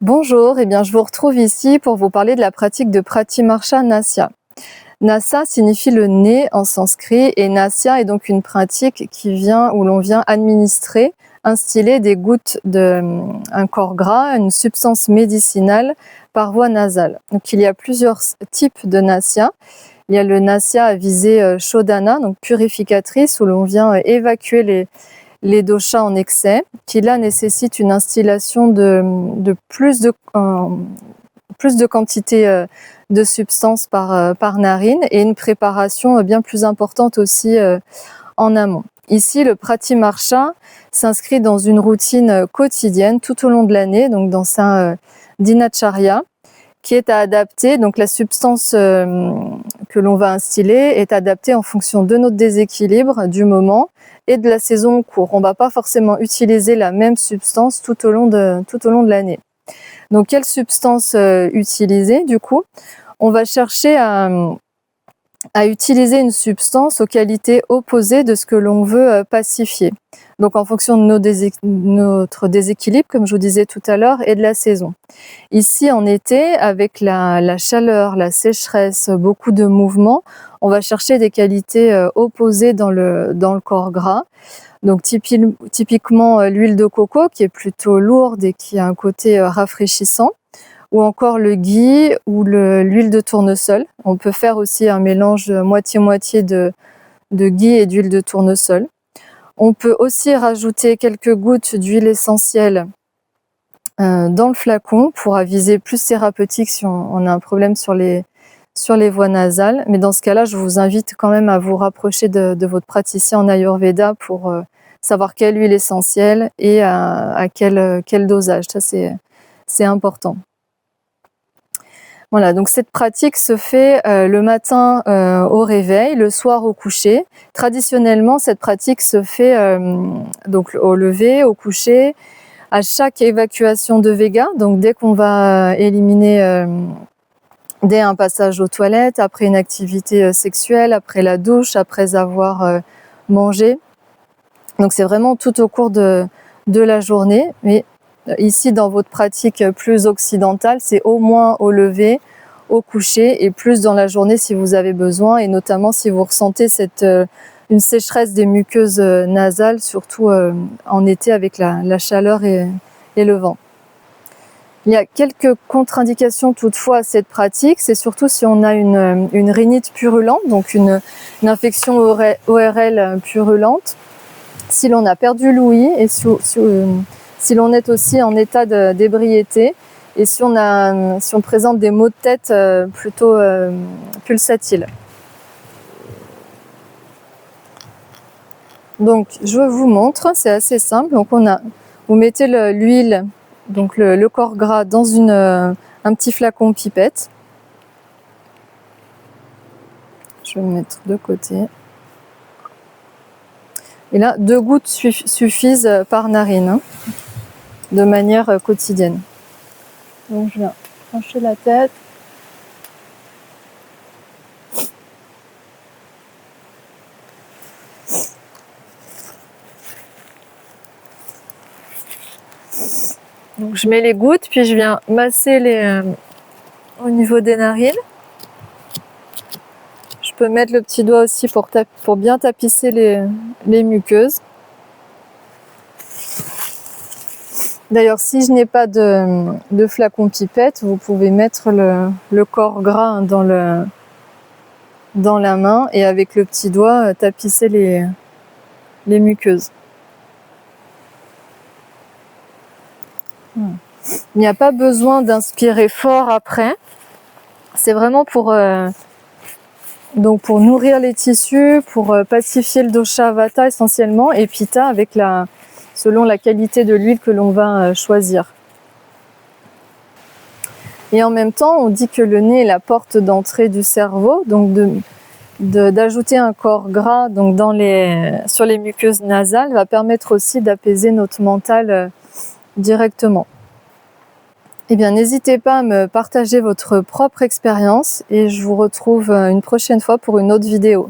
Bonjour, je vous retrouve ici pour vous parler de la pratique de Pratimarsha Nasya. Nasa signifie le nez en sanskrit et Nasya est donc une pratique où l'on vient administrer, instiller des gouttes d'un corps gras, une substance médicinale par voie nasale. Donc il y a plusieurs types de Nasya. Il y a le Nasya à visée Shodhana, donc purificatrice, où l'on vient évacuer les doshas en excès, qui là nécessitent une instillation de plus de quantité de substances par narine et une préparation bien plus importante aussi en amont. Ici, le Pratimarsha s'inscrit dans une routine quotidienne tout au long de l'année, donc dans un dinacharya, qui est à adapter. Donc la substance que l'on va instiller est adaptée en fonction de notre déséquilibre, du moment et de la saison en cours. On ne va pas forcément utiliser la même substance tout au long de l'année. Donc quelle substance utiliser du coup? On va chercher à utiliser une substance aux qualités opposées de ce que l'on veut pacifier. Donc en fonction de notre déséquilibre, comme je vous disais tout à l'heure, et de la saison. Ici en été, avec la chaleur, la sécheresse, beaucoup de mouvements, on va chercher des qualités opposées dans le corps gras. Donc typiquement l'huile de coco qui est plutôt lourde et qui a un côté rafraîchissant, ou encore le ghee ou l'huile de tournesol. On peut faire aussi un mélange moitié-moitié de ghee et d'huile de tournesol. On peut aussi rajouter quelques gouttes d'huile essentielle dans le flacon pour aviser plus thérapeutique si on a un problème sur les voies nasales. Mais dans ce cas-là, je vous invite quand même à vous rapprocher de votre praticien en Ayurveda pour savoir quelle huile essentielle et à quel dosage. Ça, c'est important. Voilà, donc cette pratique se fait le matin au réveil, le soir au coucher. Traditionnellement, cette pratique se fait donc au lever, au coucher, à chaque évacuation de Vega. Donc dès qu'on va éliminer, dès un passage aux toilettes, après une activité sexuelle, après la douche, après avoir mangé. Donc c'est vraiment tout au cours de la journée. Mais ici, dans votre pratique plus occidentale, c'est au moins au lever, au coucher et plus dans la journée si vous avez besoin, et notamment si vous ressentez une sécheresse des muqueuses nasales, surtout en été avec la chaleur et le vent. Il y a quelques contre-indications toutefois à cette pratique, c'est surtout si on a une rhinite purulente, donc une infection ORL purulente, si l'on a perdu l'ouïe et si l'on est aussi en état d'ébriété et si on présente des maux de tête plutôt pulsatiles. Donc je vous montre, c'est assez simple. Donc vous mettez l'huile, donc le corps gras dans un petit flacon pipette. Je vais le mettre de côté. Et là, 2 gouttes suffisent par narine, de manière quotidienne. Donc je viens pencher la tête. Donc je mets les gouttes, puis je viens masser au niveau des narines. Je peux mettre le petit doigt aussi pour bien tapisser les muqueuses. D'ailleurs, si je n'ai pas de flacon pipette, vous pouvez mettre le corps gras dans la main et avec le petit doigt tapisser les muqueuses. Il n'y a pas besoin d'inspirer fort après. C'est vraiment pour nourrir les tissus, pour pacifier le dosha vata essentiellement, et pitta selon la qualité de l'huile que l'on va choisir. Et en même temps, on dit que le nez est la porte d'entrée du cerveau, donc d'ajouter un corps gras donc sur les muqueuses nasales va permettre aussi d'apaiser notre mental directement. Eh bien, n'hésitez pas à me partager votre propre expérience et je vous retrouve une prochaine fois pour une autre vidéo.